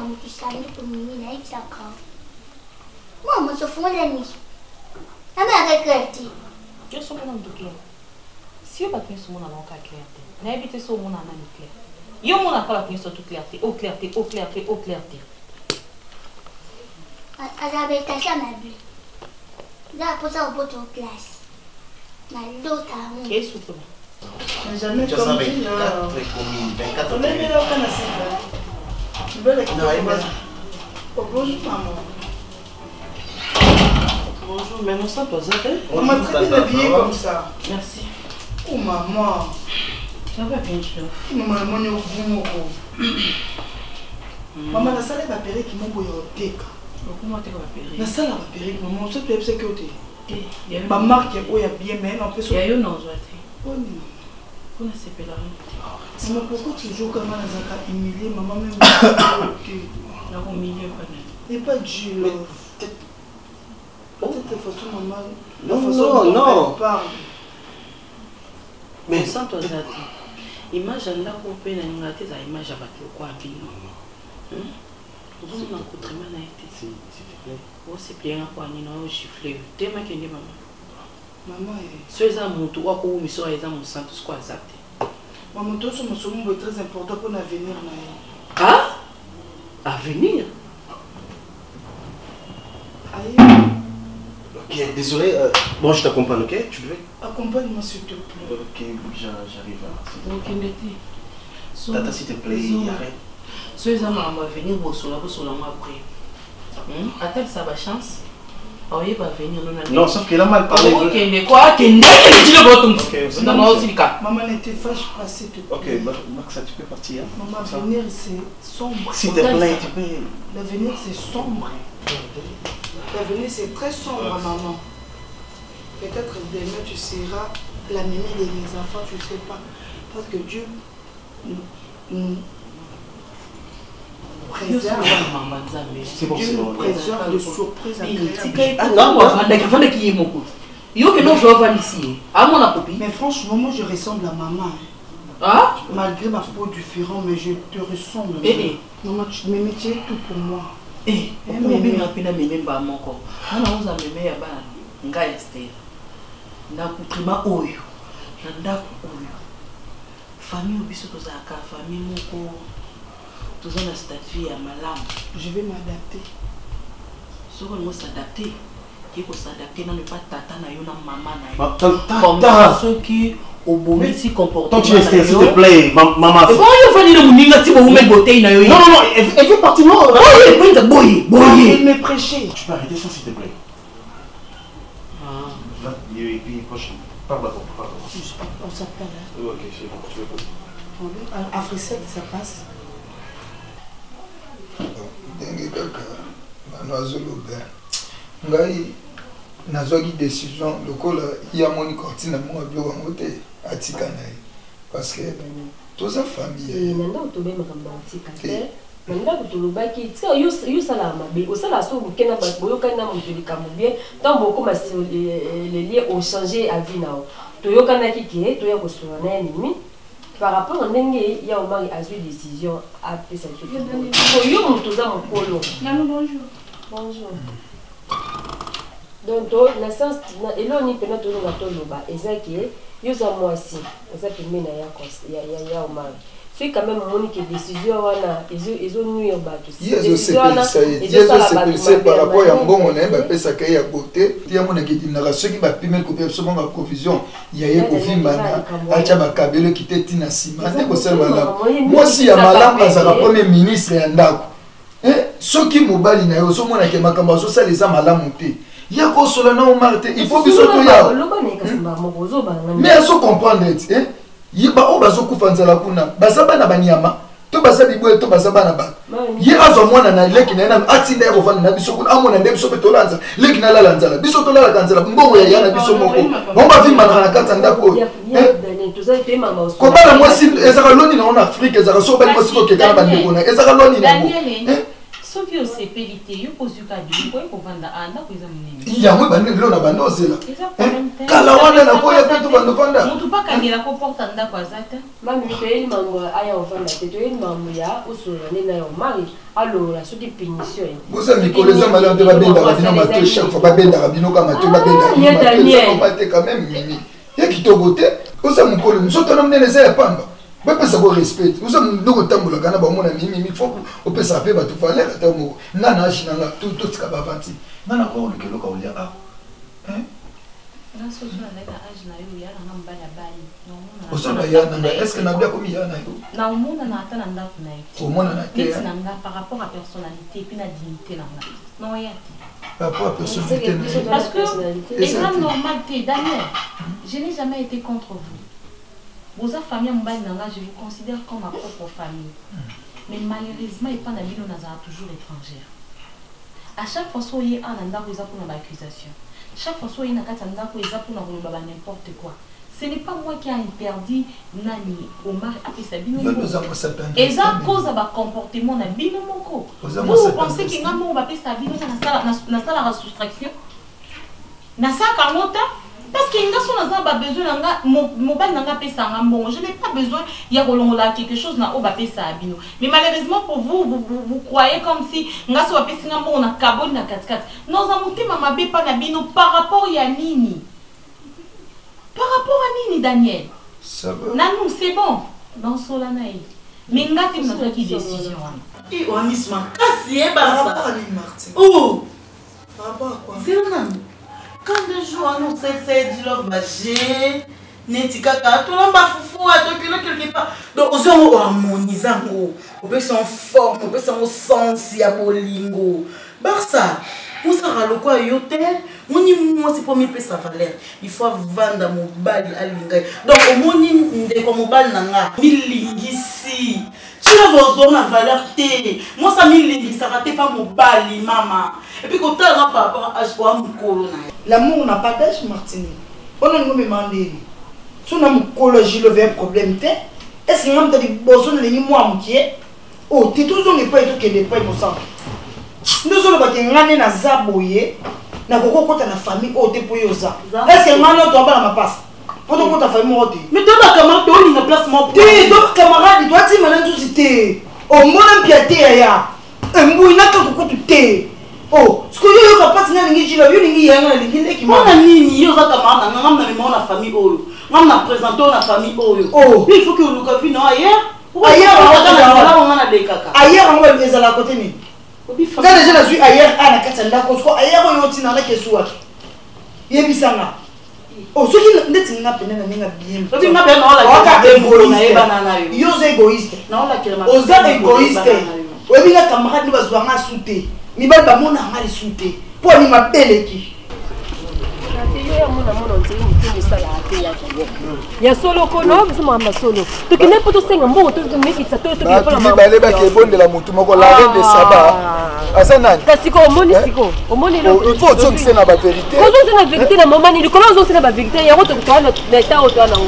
pris ce monde à clarté, n'habitez ce monde à clair. Yo mon a pas pris sur toute clarté, au clarté, au clarté, au clarté. J'avais ta chambre. Là, pour ça, au bout de classe. Ma l'autre à Qu'est-ce que Mais jamais Tu comme savais, dit, 24 on est là au Canada. Je vais les bonjour, maman. Bonjour, mais mon sang, toi, ça On m'a très bien habillé comme ça. Merci. Oh, maman. Ça va bien, chef. Maman, on est au bout. Maman, la salle va périr qui m'a envoyé au teka. Comment tu vas périr? La salle va périr, maman. Tu sais que tu es. Ma marque est bien, mais en plus. Il y a eu non, je vais te. Comment c'est pédale? Maman, pourquoi toujours quand même les humilié, maman même. Là, au milieu, pas bien. Et pas Dieu. Peut-être de façon maman. Non. Mais sans toi, imagine là qu'on peut une image à battre quoi à vivre. Vous avez un coup de main à été. S'il te plaît. Vous c'est bien à quoi ni non chiffler. T'es ma qui maman. Maman. Ceux à mon tour, pour me soyez à mon sang, tout ce qu'on a acté. Maman, tout ce que est très important pour l'avenir. Ah? Avenir? Aïe. Ok, désolé. Bon, je t'accompagne, ok? Tu veux? Accompagne-moi s'il te plaît. Ok, j'arrive là. Ok, Nettie. Tata, s'il te plaît, arrête. Ceux à moi va venir au sol après. Attends, ça va chance. Il va venir. Non, sauf qu'elle a mal parlé. Ok, quoi? Maman n'était fâche pas, s'il te plaît. Ok, Max, tu peux partir. Maman, l'avenir c'est sombre. S'il te plaît, tu peux. L'avenir c'est sombre. L'avenir c'est très sombre, maman. Peut-être demain tu seras la mémie de mes enfants, je ne sais pas. Parce que Dieu nous préserve. C'est bon, Dieu nous préserve de surprises agréables. Ah non, mais franchement, moi je ressemble à maman. Ah? Malgré ma peau différente, mais je te ressemble. Maman, tu m'aimes, tu es tout pour moi. Je vais m'adapter. Si on s'adapter, il faut s'adapter, non pas tata na yo na maman na yo. Comme ça, ceux qui au bon si comportement. Tant tu restes, s'il te plaît, maman. Et bon, il faut venir mouninga si vous mettez beauté na yo. Non, elle fait partie non. Boy. Il me prêcher. Tu peux arrêter ça, s'il te plaît. Et puis, prochain. Pardon. On s'appelle. Ok, c'est bon, tu veux pas. Afrique, ça passe. Ndenge kaka bano azoloba ngai nazwaki décision lokola ya moni kortina mwa biloko yango te atika na ye parce que toza famille nandako tobemaka matika te nandako tolobaki yosala mabe osala so moke na bato boyokani na moto likambo bien ntango bokoma le lien ochange avi nao toyokanaki ke toya kosola na ye nimi par rapport à ndenge ya omari azwi décision apesa yo moto oza mokolo. Bonjour. Donc na sens eloni mpena tolonga toloba eza ke yo oza mwasi oza pembeni ya omari soki quand même omoni ke décision wana ezonuire bato ezosepelisa par rapport ya mbongo na ye bapesaka ye ya bote ti yamonaki edimnaka soki bapimeli kopia biso bongo provision ya ye kovimbana atya bakabeleki te ntina nsima nde kosala malamu mwasi ya malamu azalaka premier ministre ya ndako soki mobali na ye ozomonake makambo azosala eza malamu te ya kosola na omar te il faut biso toya mais azocomprendre ti yiba o bazokufa nzala kuna baza bana banyama to baza biboye to baza bana bato ye azwa mwana na leki na ye nano atinda ye kovanda na biso kuna amona nde biso mpe tolanza leki nalala nzala biso tolalaka nzala mbongo ya ya na biso moko bango bavimbanaka na kati ya ndako oyo kobala mwasi ezaka loni nango na afrike ezaka so obali mwasi kokeka na bandeko na ezaka loni nango soki soki osepeli te yo kozuka biloko oyo kovanda ndako eza monene yango ebandi lelo na bando ozela kala wana nakoya mpe to bando vanda motu mpe akangelaka oporta ndako aza te mami toyeli mambo aya ovanda te toyeli mambo ya osola nde na yo mari alola soki punition bosa mikolo eza malade te babendaka bino mato chaque fois babendaka bino ka mato babendaka te quand même mimi ya kitoko te oza mokolo mosoto na monene eza ya pamba bapesa ko respect oza ndoko tambolaka na bamona mimi faut opesa mpe bato valeur ata moko nga na agi nanga totika bavanti nga na kwa olukeloka olia a osala ya nanga est-ce que nabia komi ya na yo naomona ata na ndako na ye omona na te na nga par rapport à personnalité puis na dignité na nga non ya te par rapport à personnalité parce que eza normal te Daniel je n'ai jamais été contre vous. Vos famille mobile nanga je vous considère comme ma propre famille. Mais malheureusement et pas na bino nazara toujours étrangère. À chaque fois soyez en ndako eza pour na accusation. Chaque fois soyez na kata ndako eza pour na koloba n'importe quoi. Ce n'est pas moi qui a interdit nani Omar apesa bino moko. Eza cause ba comportement na bino moko. Vous pensez que ngamo ba pesa bino na sala la soustraction? Na sa Carlota parce que nga a besoin nga mobile nanga pesa ngambongo. Je n'ai pas besoin ya kolongola quelque chose na o ba pesa bino. Mais malheureusement pour vous croyez comme si nga so ba pesa ngambongo na kaboni na katkat. Nos amoute mama be pa na bino par rapport ya nini? Par rapport à nini Daniel? Ça va. Nanou c'est bon. Dans solanaï. Mais nga ti na qui décision. Et on Miss Makasi et Par Barça. rapport à lui, Martin. Oh. Par rapport à quoi? C'est un homme. Quand deux jours nous c'est du love bagé, netikaka, tout le monde foufou à deux kilos quelque part. Donc aux gens ont harmonisé, on peut s'en forme, on peut s'en sens, il y a bolingo. Barça, on s'en le quoi yote, on y moi c'est pour me payer sa valeur. Il faut vendre mon bal à l'ingé. Donc au moins de comme bal nanga, milingisi. Tu as vos la valeur té. Moi ça milingisi ça raté pas mon bal maman. Et puis quand tu as par rapport à ce qu'on a L'amour n'a pas d'âge, Martine. On a nous demandé. Si on a un problème, est-ce qu'on a des besoins de moi oh, tu es toujours pas et tout qui n'est pas innocent. Nous sommes pas des na zaboye, na koko kota na famille oh te pour yosa. Est-ce que maintenant tu vas ma passe? Pour ton ta famille morte. Mais toi ma camarade tu as une place moi. Tu toi camarade toi tu m'as dit c'était. Oh mon ampiaté ya. Mbou na ka koko tu te. Oh, ce que tu as pas signé les gens, ils ont dit qu'ils ont dit qu'ils ont la famille. On a présenté la famille. Oh, il faut que nous capions ailleurs. Ailleurs, on va les à côté. Quand les gens sont ailleurs, à la Katanda, ailleurs, on est dans la question. Il y a Bissanga. Oh, ceux qui ne sont pas bien. Ceux qui ne sont pas égoïste. Aux égoïstes. Oui, mais la camarade nous va se voir à souter. Ni ba ba mona ngali souté po ni mabele ki ya solo kono bisema ma solo tukine poto senga mbo to mikitsa to to ba la bale ba ke bonde la mutu moko la reine de Saba asa nani kasiko omoni siko omoni lo il faut dire que c'est la vérité ko zo na vérité na mama ni ko zo na vérité ya ko to to na ta o to na o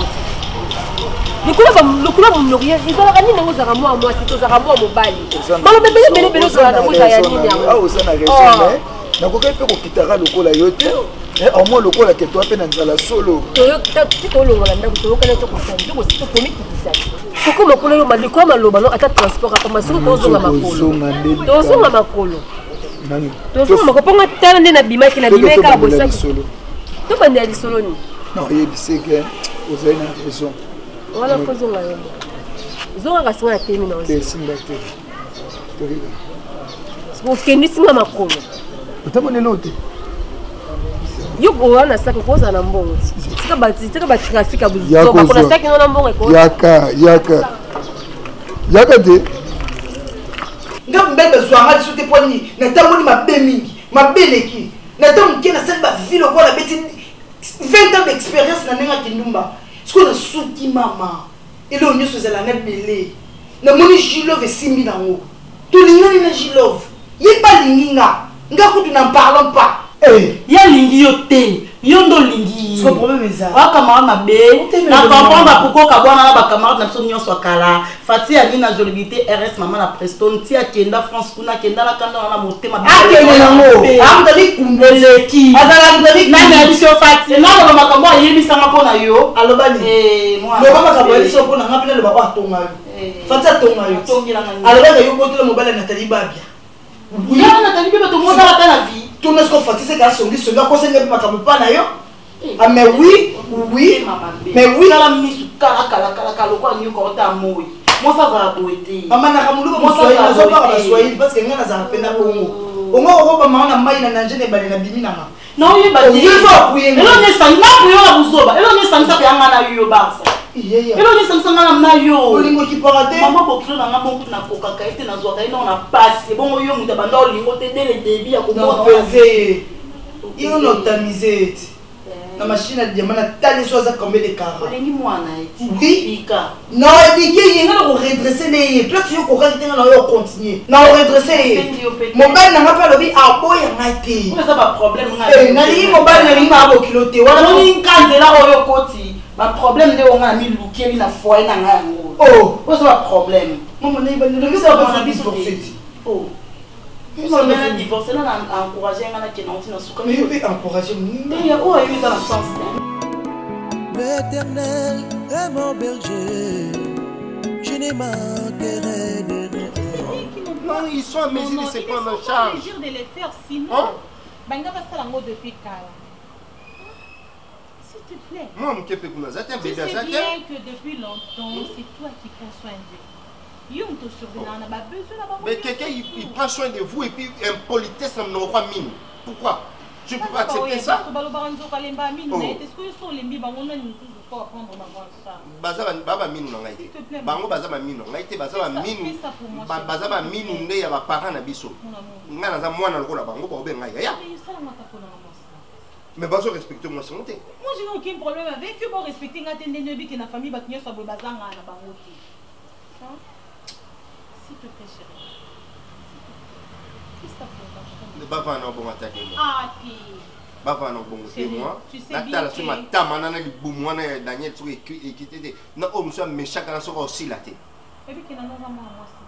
lukula munoria izalaka nini nango zaka mwa mwasi tozaka mwa mobali malo bebele ozala nango za ya nini yango awa oza na raison mais nakoki mpe kokitaka lokola yo te omoi lokola ke toa mpe na nzala solo ti tolongola ndako toyokana tokosani tokomikitisa koko makolo yo maliko ya maloba no ata transport apama soki tozonga makolo tozonga makolo mponga tala nde nabimaki nabimaka bosaki tobanda ya lisolo nini non oyebiseke ozali na raison wala kozonga yo zonga kasinga na temi na osinga te okendi singa makolo otabonelo te yo wana saki kozala na mbongo tika batrafik ya buzoba kona saki no na mbongo yaka te nga mbebe zwanga liso te po nini natamboli mabe mingi mabeleki natamoke nasali bavile okola beti 20 ans d'expérience na ndenge akindumba sikoyo nasuki mama eloo nyonso ezala na ebele namoni gilove esimbi nango tolingani na gilove ye pa alingi nga kutu na parlons pas ya lingi yo te yo ndo lingi so problème eza wa camarade mabe na comprendre pourquoi ka bwana na ba camarade na biso nyonso akala fati ali na jolibité RS maman na Preston ti akenda France kuna kenda la kanda na motema akende nango amdali kumbeleki azala ndali na na biso fati na ba makambo ayebisa nga pona yo alobani moi lo ba makambo ayebisa pona nga pele lo ba atonga yo fati atonga yo tongila nga alobani yo kotela mobile na Nathalie Babia ya Nathalie Babia to mona la na vie tout est-ce qu'on fait c'est qu'à son guise là qu'on s'est mis makambo pa na yo ah mais oui mais oui la misu kala kwa nyuko ta moi moi ça va boiter mama na kamulu ko so na zo pa ba swahili parce que ngana za pena bongo ongo ko ba maana mai na nanje ne bale na bimi na ma na oye ba de elo ne sanga ku yo la buzoba elo ne sanga ya ngana yo barsa elo ne sanga ngana na yo olingo ki parate mama boklo na nga bongo na koka kaite na zo kaite na passe bongo yo muta banda olingo te dele débit ya ko peser ils ont optimisé la machine à diamant tali soit combien de carats olingi mwana eti oui ika non biki yenga ko redresser les toi tu ko ka tenga na yo continuer na redresser mobile na ngapa lobi aboya ngati ça ba problème ngati na li mobile na li ma bo kilote wana ni nkanzela oyo koti ba problème nde onga mi lukeli na foyer na nga ngo ça ba problème maman na ibani le ça ba biso oh ils sont bien divorcés là encourager ngana ke na tina suka mais il encourager mais ya oh ayo dans le sens l'Éternel est mon berger, je n'ai manquerai de rien. Non, ils sont à mesure de se prendre en charge. Ils sont à mesure de les faire, sinon Banga va faire l'amour depuis Kala. S'il te plaît. Moi, je sais bien que depuis longtemps, c'est toi qui prends soin d'eux. Mais quelqu'un il prend soin de vous et puis impolitesse n'a pas mine. Pourquoi? Je peux pas accepter ça. Baba mine non ngaite. Bango baza ba mine non ngaite baza ba mine. Baza ba mine nde ya ba parents na biso. Ngana za mwana lokola bango ba obenga ya. Mais bazo respecter moi santé. Moi je n'ai aucun problème avec eux, bon respecter ngate ndenebi que na famille ba kinyo sabo bazanga na bango ti. S'il te plaît, chérie. Qu'est-ce que ça fait? Ne pas un bon attaquer moi. Ah, puis. Bava non bon moi. Tu sais bien que ma tamana na libumwa na Daniel tu équité. Na o monsieur méchant quand ça aussi la tête. Et puis qu'il en a vraiment moi aussi.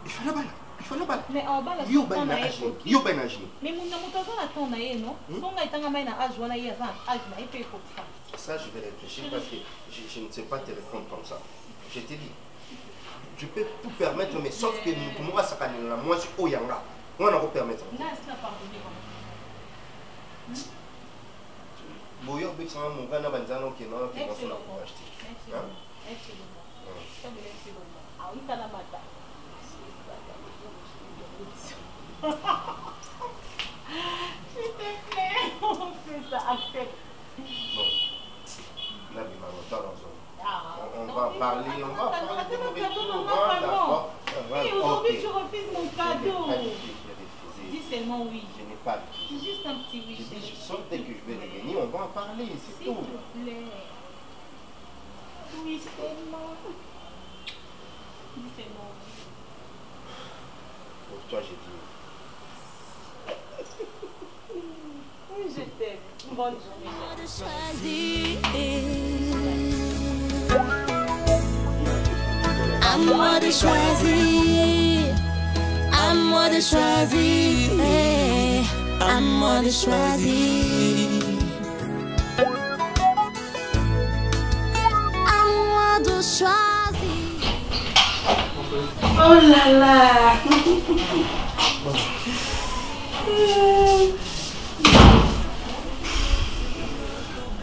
Il faut la balle. Il faut la balle. Mais en bas la yo ben na agi. Mais mon amoutazo na ton na no. Son na itanga mai na agi wana ya za agi na epé pour ça. Ça je vais réfléchir parce que je ne sais pas te répondre comme ça. Je t'ai dit. Je peux tout permettre, mais sauf que nous va s'accaler là. Moi, je suis au Yanga. Moi, on va permettre. Là, c'est la pardonner. Boyo, mais ça mon gars n'a pas dit non, qui n'a pas dit non, pour acheter. Ah oui, ça la mata. S'il te plaît, on fait ça, accepte. Bon, là, il m'a retard dans son. On va parler de nourriture. D'accord. Oui, aujourd'hui tu refuses mon cadeau. Dis seulement oui. Je n'ai pas dit. Juste un petit oui. Je sens dès que je vais revenir, on va en parler, c'est tout. S'il te plaît. Oui, seulement. Dis seulement oui. Pour toi, j'ai dit. Oui, je t'aime. Bonne journée. À moi de choisir, à moi de choisir, à moi de choisir, à moi de choisir. Oh là là.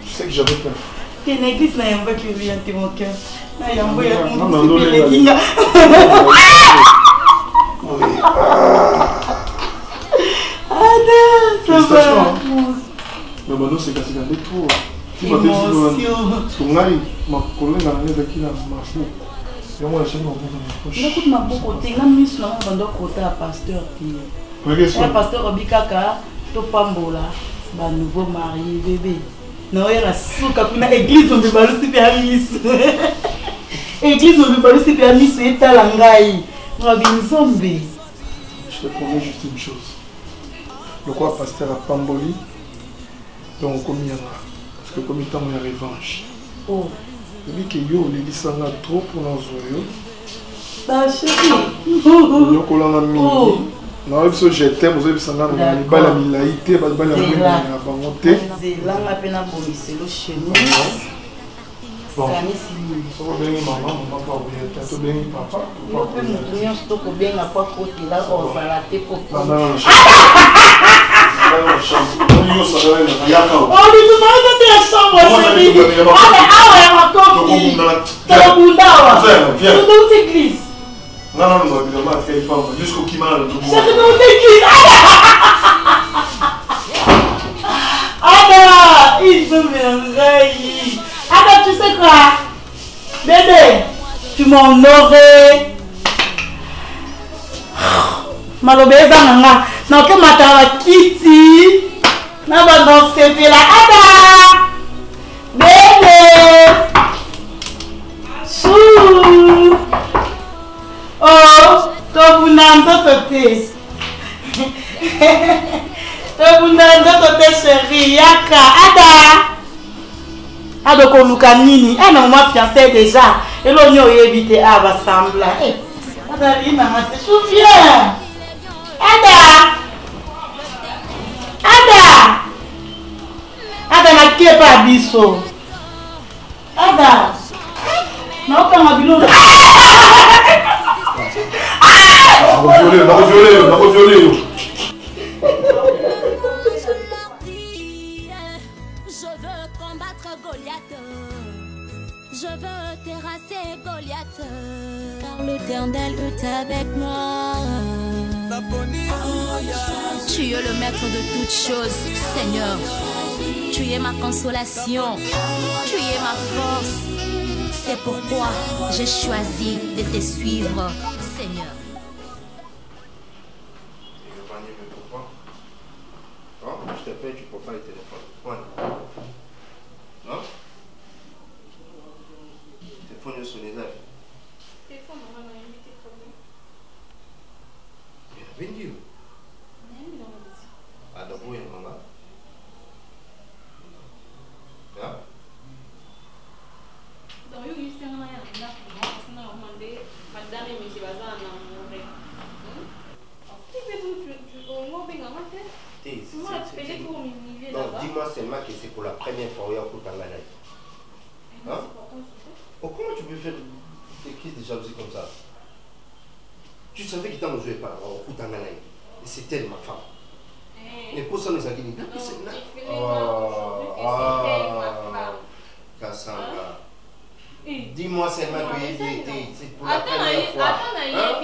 Tu sais que j'avais peur. Une église n'a pas que lui hanter mon cœur. Non, ça va. Mais maintenant c'est cassé dans les trous. Tu vas te dire que ma collègue a été là, ma fou. Et moi, je suis écoute ma beaucoup, tu as mis sur un bandot côté à pasteur. Le pasteur Obikaka, Topambola, ma nouveau mari, bébé. Non, il y a la souka pour l'église, on ne peut pas le permis. Église, on ne peut pas le permis, c'est à l'angaï. Je te promets juste une chose. Le quoi pasteur à Pamboli, Donc comme il y a parce que comme il y a une revanche. Oh. Il dit que yo les lisanga trop pour nos zoyo. Bah chérie. Yo kolanga mingi. Non parce que je t'aime vous avez sanga na bala milaité bala mingi na bangote. Zelanga pena bomiselo chez nous. Bon. So bengi maman pas oublier to bengi papa. Yo pe mutu nyonso ko benga kwa kote la ozala te poko. Tu sais quoi? Bébé, tu m'as honoré. Malobeza nanga, na ke matala kiti. Na ba danser la ada. Bébé. Chou. Oh, to bunando tote. To bunando tote chérie, yaka ada. Adoko luka nini? Ah non, moi fiancé déjà. Et l'on y a évité à va sembler. Ada ina mate souviens. Ada. Ada. Ada na kepa biso. Ada. Na oka mabilo. Na violé. Je veux terrasser Goliath, car l'Éternel est avec moi. Tu es le maître de toutes choses, Seigneur. Tu es ma consolation, tu es ma force. C'est pourquoi j'ai choisi de te suivre, Seigneur. Je t'appelle, tu ne prends pas le téléphone. Non? Téléphone sur les âges. Téléphone, on va inviter comme Bien vendu. Ah, d'abord, il y a maman. Ah? Donc, il y a un madame et monsieur Bazan en amoureux. Non, dis-moi seulement que c'est pour la première fois où il y a un coup d'anganaï. Hein? Oh, comment tu peux faire des crises de jalousie comme ça? Tu savais qu'il t'a joué par au coup d'anganaï. Et c'était ma femme. Mais pour ça, nous avons dit que c'est là. Cassandra. Dis-moi seulement que c'est pour la première fois. Attends,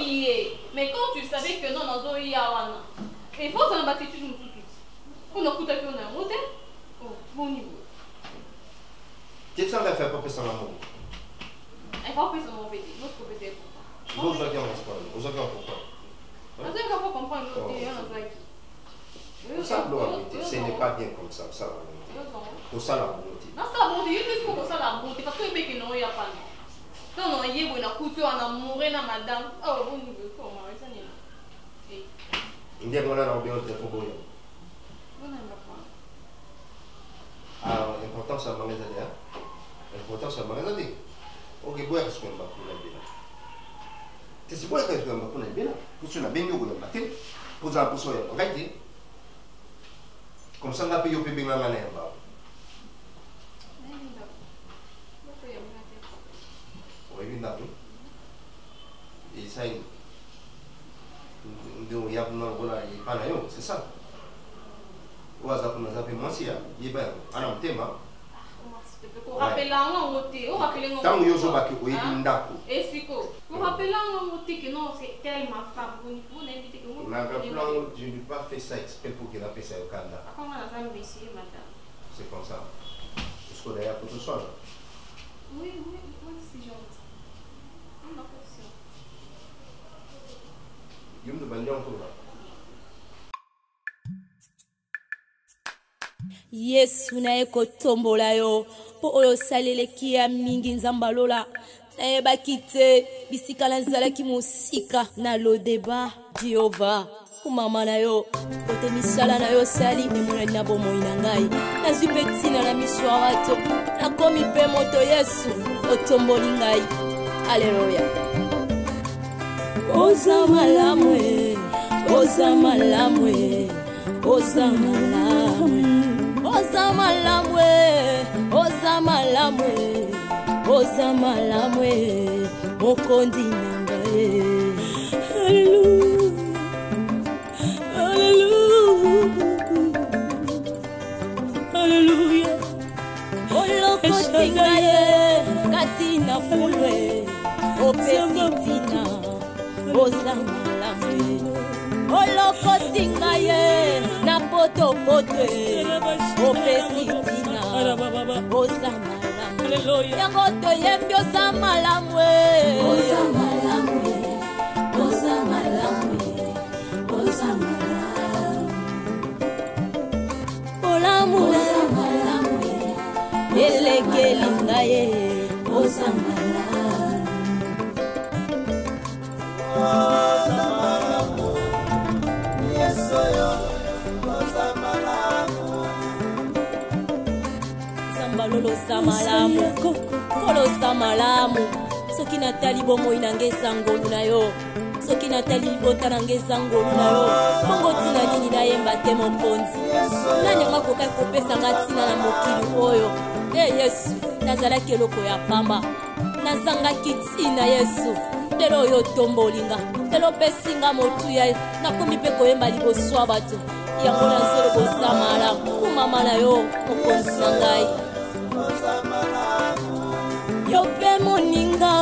mais quand tu savais que non, nous avons eu Yawana. Il faut que nous battions tout de suite. On a coupé qu'on a monté. Oh, bon niveau. Tu sais, on va faire pas ça l'amour. Il faut que ça m'en fait. Nous, ce que peut-être. Nous, on va dire pourquoi. On va comprendre l'autre. Ça, ce n'est pas bien comme ça. Pour ça, la bonté. Non, ça, la bonté. Il faut que ça, la bonté. Parce que le mec, il n'y a pas. Non, non, il y a une couture, on a mouru, madame. Oh, bon niveau. Comment ça n'est pas. Il y a un téléphone. Alors, l'important c'est la maison. L'important c'est la maison. Ok, boire ce qu'on va pour la belle. C'est boire ce qu'on va pour la belle. Pour cela, bien nous matin. Pour ça, pour ça, regardez. Comme ça, on va payer au bébé la manière. Oui, d'accord. Et ça, il y a pas c'est ça. Waza kuna zapi mwasi ya yeba ana mtema ko rapelanga ngote o rapelanga tangu yozo baki ko yebi ndako esiko ko rapelanga ngote que non c'est elle ma femme on a invité que moi na plan je n'ai pas fait ça exprès pour qu'elle appelle ça au Canada comment la femme ici madame c'est comme ça parce que d'ailleurs pour tout ça oui c'est gentil on a pas ça yum de bandian pour là. Yesu naye kotombola yo po oyo saleleki ya mingi nzamba lola nayebaki te bisika nazalaki mosika na lodeba Jehova kumama na yo kote misala na yo sali emonani na bomoi na ngai nazwi mpe ntina na miso ya bato nakomi mpe moto yesu otomboli ngai aleluya oza malamu oza malamu oza malamu oza malamu oza malamu oza malamu mokondi na ngai Hallelujah. Olokotinga ye katina fulwe opesitina ozamalame olokotinga ye na potopotwe opesitina ozamalame yango toyembi ozamalame ozamalame ozamalame olamu elekelinga ye ozamalamu zambalolosa malamu kolosa malamu soki natali bomoi nange eza ngolu na yo soki natali libota nange eza ngolu na yo bongo ntina nini nayemba te mokonzi nani anga kokai kopesanga ntina na mokili oyo yesu nazalaki eloko ya pamba nazangaki ntina yesu lelo oyo otombolinga lelo opesinga motuya nakomi mpe koyemba liboso ya bato yango nazolobosa malamu kumama na yo mokonzi na ngai yo mpe moninga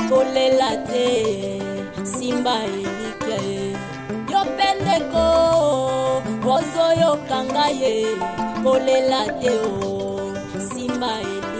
kolela te simba elika ye yo mpe ndeko ozoyokanga ye kolela te o simba elika